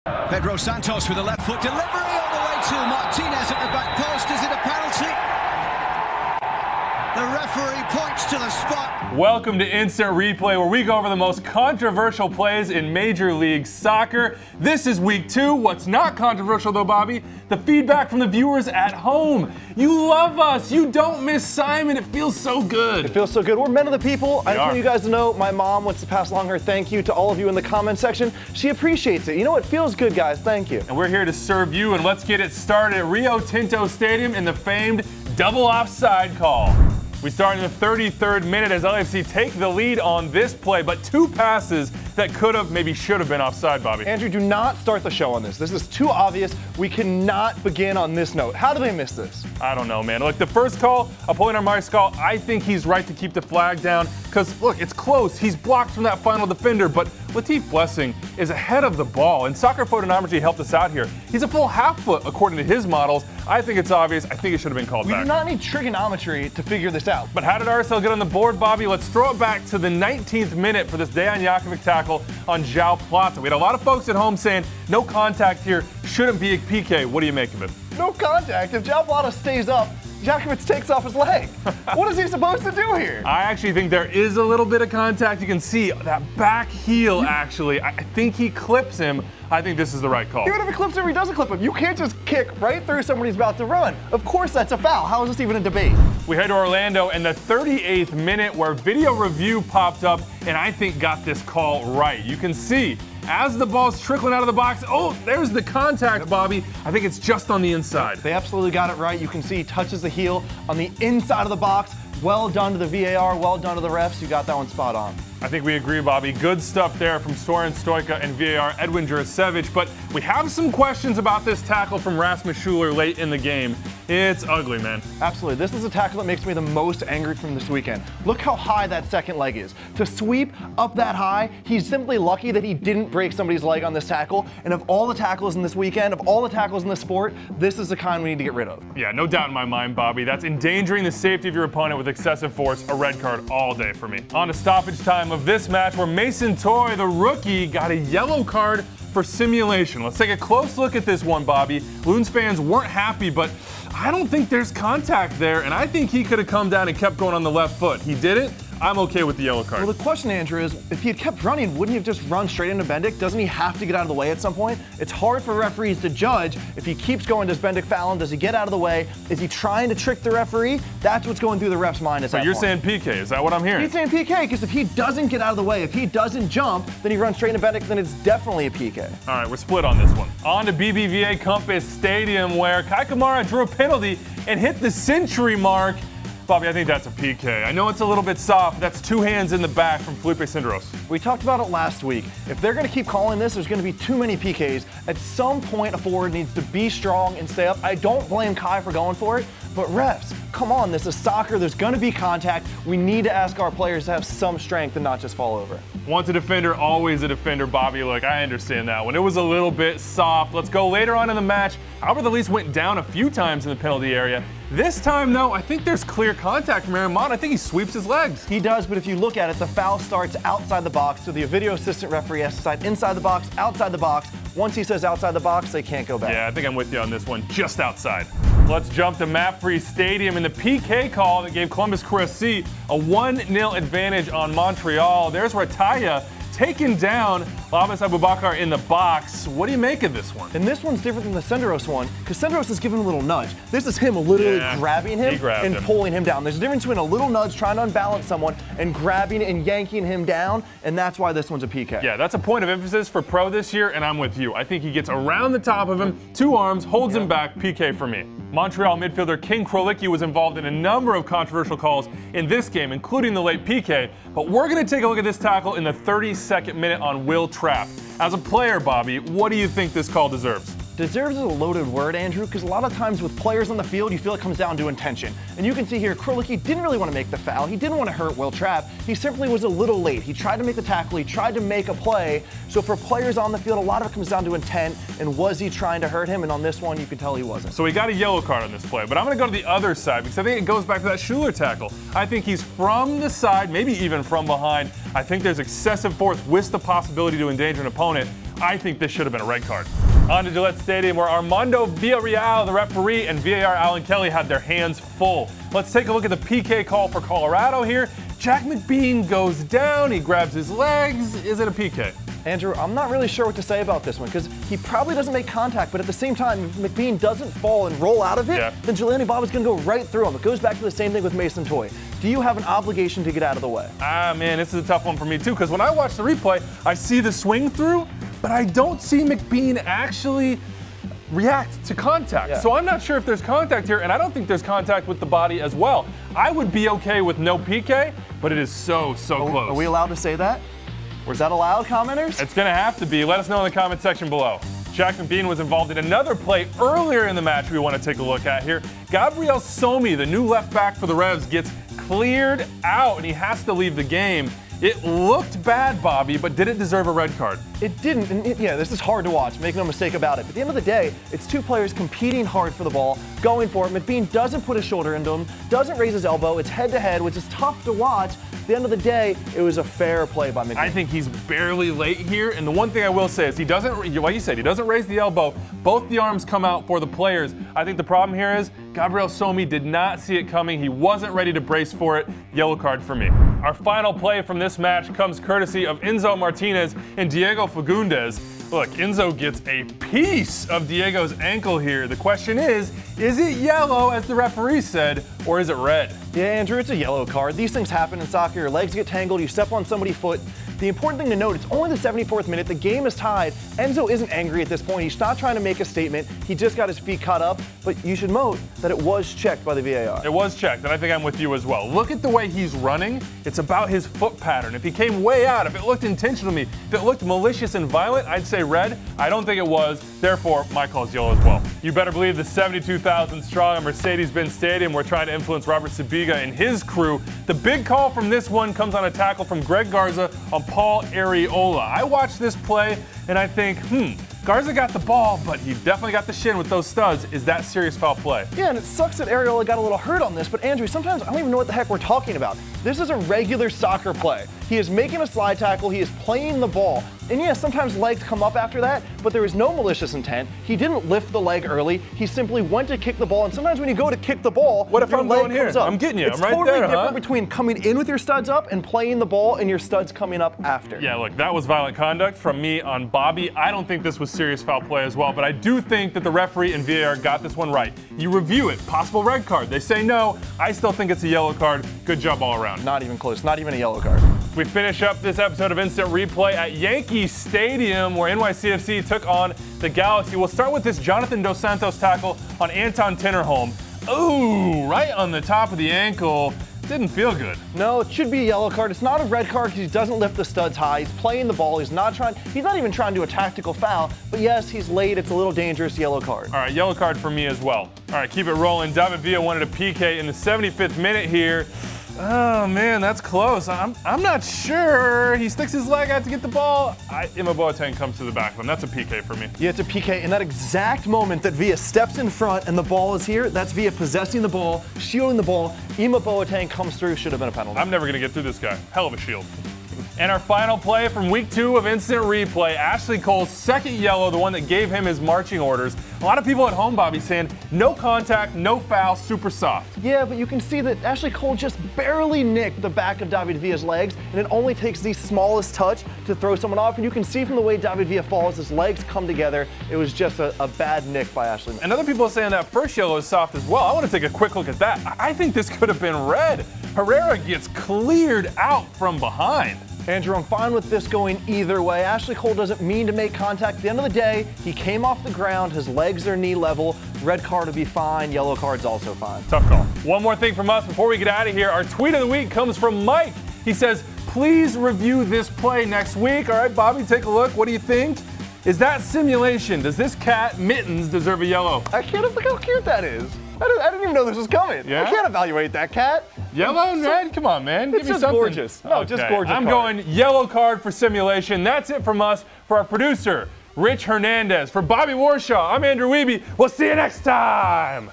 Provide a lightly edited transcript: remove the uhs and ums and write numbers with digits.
Pedro Santos with a left foot delivery all the way to Martinez at the back post. Is it a penalty? The referee points to the spot. Welcome to Instant Replay, where we go over the most controversial plays in Major League Soccer. This is week 2. What's not controversial though, Bobby? The feedback from the viewers at home. You love us. You don't miss Simon. It feels so good. It feels so good. We're men of the people. I just want you guys to know my mom wants to pass along her thank you to all of you in the comment section. She appreciates it. You know, it feels good, guys. Thank you. And we're here to serve you, and let's get it started at Rio Tinto Stadium in the famed double offside call. We start in the 33rd minute as LAFC take the lead on this play, but 2 passes that could have, maybe should have been offside, Bobby. Andrew, do not start the show on this. This is too obvious. We cannot begin on this note. How do they miss this? I don't know, man. Look, the first call, Apollinaire Mariscal, I think he's right to keep the flag down because, look, it's close. He's blocked from that final defender, but Latif Blessing is ahead of the ball, and Soccer Photonometry helped us out here. He's a full half foot according to his models. I think it's obvious. I think it should have been called back. We do not need trigonometry to figure this out. But how did RSL get on the board, Bobby? Let's throw it back to the 19th minute for this Dejan Jakovic tackle on João Plata. We had a lot of folks at home saying no contact here, shouldn't be a PK. What do you make of it? No contact. If João Plata stays up, Jakovic takes off his leg. What is he supposed to do here? I actually think there is a little bit of contact. You can see that back heel, actually. I think he clips him. I think this is the right call. Even if he clips him or he doesn't clip him, you can't just kick right through somebody who's about to run. Of course that's a foul. How is this even a debate? We head to Orlando in the 38th minute where video review popped up and I think got this call right. You can see as the ball's trickling out of the box, oh, there's the contact, Bobby. I think it's just on the inside. They absolutely got it right. You can see he touches the heel on the inside of the box. Well done to the VAR, well done to the refs. You got that one spot on. I think we agree, Bobby. Good stuff there from Soren Stojka and VAR Edwin Jurasevich, but we have some questions about this tackle from Rasmus Schuler late in the game. It's ugly, man. Absolutely. This is a tackle that makes me the most angry from this weekend. Look how high that second leg is. To sweep up that high, he's simply lucky that he didn't break somebody's leg on this tackle. And of all the tackles in this weekend, of all the tackles in this sport, this is the kind we need to get rid of. Yeah, no doubt in my mind, Bobby. That's endangering the safety of your opponent with excessive force. A red card all day for me. On to stoppage time of this match where Mason Toye, the rookie, got a yellow card for simulation. Let's take a close look at this one, Bobby. Loons fans weren't happy, but I don't think there's contact there, and I think he could have come down and kept going on the left foot. He didn't. I'm okay with the yellow card. Well, the question, Andrew, is if he had kept running, wouldn't he have just run straight into Bendik? Doesn't he have to get out of the way at some point? It's hard for referees to judge if he keeps going. Does Bendik foul him? Does he get out of the way? Is he trying to trick the referee? That's what's going through the ref's mind at that point. So you're saying PK, is that what I'm hearing? He's saying PK because if he doesn't get out of the way, if he doesn't jump, then he runs straight into Bendik, then it's definitely a PK. All right, we're split on this one. On to BBVA Compass Stadium where Kai Kamara drew a penalty and hit the century mark. Bobby, I think that's a PK. I know it's a little bit soft. That's 2 hands in the back from Felipe Sinderos. We talked about it last week. If they're going to keep calling this, there's going to be too many PKs. At some point, a forward needs to be strong and stay up. I don't blame Kai for going for it, but refs, come on, this is soccer. There's going to be contact. We need to ask our players to have some strength and not just fall over. Once a defender, always a defender, Bobby. Look, I understand that one. It was a little bit soft. Let's go later on in the match. Albert Elise went down a few times in the penalty area. This time, though, I think there's clear contact from Aaron Mott. I think he sweeps his legs. He does, but if you look at it, the foul starts outside the box, so the video assistant referee has to decide inside the box, outside the box. Once he says outside the box, they can't go back. Yeah, I think I'm with you on this one, just outside. Let's jump to Mapfre Stadium in the PK call that gave Columbus Crew SC a 1-0 advantage on Montreal. There's Rataya taking down Labas Abubakar in the box. What do you make of this one? And this one's different than the Senderos one, because Senderos is giving him a little nudge. This is him literally grabbing him and pulling him down. There's a difference between a little nudge trying to unbalance someone and grabbing and yanking him down, and that's why this one's a PK. Yeah, that's a point of emphasis for Pro this year, and I'm with you. I think he gets around the top of him, 2 arms, holds him back, PK for me. Montreal midfielder King Krolicki was involved in a number of controversial calls in this game, including the late PK, but we're going to take a look at this tackle in the 32nd minute on Will Trapp. As a player, Bobby, what do you think this call deserves? Deserves is a loaded word, Andrew, because a lot of times with players on the field, you feel it comes down to intention. And you can see here, Krolicki didn't really want to make the foul. He didn't want to hurt Will Trapp. He simply was a little late. He tried to make the tackle. He tried to make a play. So for players on the field, a lot of it comes down to intent. And was he trying to hurt him? And on this one, you can tell he wasn't. So he got a yellow card on this play. But I'm going to go to the other side because I think it goes back to that Schuler tackle. I think he's from the side, maybe even from behind. I think there's excessive force with the possibility to endanger an opponent. I think this should have been a red card. On to Gillette Stadium, where Armando Villarreal, the referee, and VAR Alan Kelly had their hands full. Let's take a look at the PK call for Colorado here. Jack McBean goes down, he grabs his legs. Is it a PK? Andrew, I'm not really sure what to say about this one because he probably doesn't make contact, but at the same time, if McBean doesn't fall and roll out of it, then Jelani Bob is going to go right through him. It goes back to the same thing with Mason Toye. Do you have an obligation to get out of the way? Man, this is a tough one for me too, because when I watch the replay, I see the swing through, but I don't see McBean actually react to contact. So I'm not sure if there's contact here, and I don't think there's contact with the body as well. I would be okay with no PK, but it is so close. Are we allowed to say that? Is that allowed, commenters? It's going to have to be. Let us know in the comment section below. Jack McBean was involved in another play earlier in the match we want to take a look at here. Gabriel Somi, the new left back for the Revs, gets cleared out, and he has to leave the game. It looked bad, Bobby, but did it deserve a red card? It didn't, and yeah, this is hard to watch, make no mistake about it. But at the end of the day, it's two players competing hard for the ball, going for it. McBean doesn't put his shoulder into him, doesn't raise his elbow. It's head-to-head, which is tough to watch. At the end of the day, it was a fair play by McBean. I think he's barely late here, and the one thing I will say is he doesn't, like you said, he doesn't raise the elbow. Both the arms come out for the players. I think the problem here is Gabriel Somi did not see it coming. He wasn't ready to brace for it. Yellow card for me. Our final play from this match comes courtesy of Enzo Martinez and Diego Fagundes. Look, Enzo gets a piece of Diego's ankle here. The question is it yellow, as the referee said, or is it red? Yeah, Andrew, it's a yellow card. These things happen in soccer. Your legs get tangled, you step on somebody's foot. The important thing to note, it's only the 74th minute. The game is tied. Enzo isn't angry at this point. He's not trying to make a statement. He just got his feet caught up. But you should note that it was checked by the VAR. It was checked, and I think I'm with you as well. Look at the way he's running. It's about his foot pattern. If he came way out, if it looked intentional to me, if it looked malicious and violent, I'd say red. I don't think it was. Therefore, my call is yellow as well. You better believe the 72,000 strong at Mercedes-Benz Stadium were trying to influence Robert Sabiga and his crew. The big call from this one comes on a tackle from Greg Garza on Paul Areola. I watched this play and I think, Garza got the ball, but he definitely got the shin with those studs. Is that serious foul play? Yeah, and it sucks that Areola got a little hurt on this, but Andrew, sometimes I don't even know what the heck we're talking about. This is a regular soccer play. He is making a slide tackle, he is playing the ball. And yeah, sometimes legs come up after that, but there is no malicious intent. He didn't lift the leg early, he simply went to kick the ball, and sometimes when you go to kick the ball, what if your I'm leg going here? comes up. I'm getting you, it's I'm right totally there, different between coming in with your studs up and playing the ball and your studs coming up after. Yeah, look, that was violent conduct from me on Bobby. I don't think this was serious foul play as well, but I do think that the referee and VAR got this one right. You review it, possible red card. They say no. I still think it's a yellow card. Good job all around. Not even close, not even a yellow card. We finish up this episode of Instant Replay at Yankee Stadium, where NYCFC took on the Galaxy. We'll start with this Jonathan Dos Santos tackle on Anton Tinnerholm. Ooh, right on the top of the ankle. Didn't feel good. No, it should be a yellow card. It's not a red card because he doesn't lift the studs high. He's playing the ball. He's not even trying to do a tactical foul. But yes, he's late. It's a little dangerous. Yellow card. All right, yellow card for me as well. All right, keep it rolling. David Villa wanted a PK in the 75th minute here. Oh man, that's close. I'm not sure. He sticks his leg out to get the ball. Ima Boateng comes to the back of him. That's a PK for me. Yeah, it's a PK. In that exact moment that Villa steps in front and the ball is here, that's Villa possessing the ball, shielding the ball. Ima Boateng comes through, should have been a penalty. I'm never gonna get through this guy. Hell of a shield. And our final play from week 2 of Instant Replay, Ashley Cole's second yellow, the one that gave him his marching orders. A lot of people at home, Bobby, saying no contact, no foul, super soft. Yeah, but you can see that Ashley Cole just barely nicked the back of David Villa's legs, and it only takes the smallest touch to throw someone off. And you can see from the way David Villa falls, his legs come together. It was just a bad nick by Ashley. And other people are saying that first yellow is soft as well. I want to take a quick look at that. I think this could have been red. Herrera gets cleared out from behind. Andrew, I'm fine with this going either way. Ashley Cole doesn't mean to make contact. At the end of the day, he came off the ground. His legs are knee level. Red card would be fine. Yellow card's also fine. Tough call. One more thing from us before we get out of here. Our tweet of the week comes from Mike. He says, please review this play next week. All right, Bobby, take a look. What do you think? Is that simulation? Does this cat, Mittens, deserve a yellow? I can't look how cute that is. I didn't even know this was coming. Yeah? I can't evaluate that cat. Yellow and red? Come on, man. Give me something. Gorgeous. No, just gorgeous. I'm going yellow card for simulation. That's it from us. For our producer, Rich Hernandez. For Bobby Warshaw, I'm Andrew Wiebe. We'll see you next time.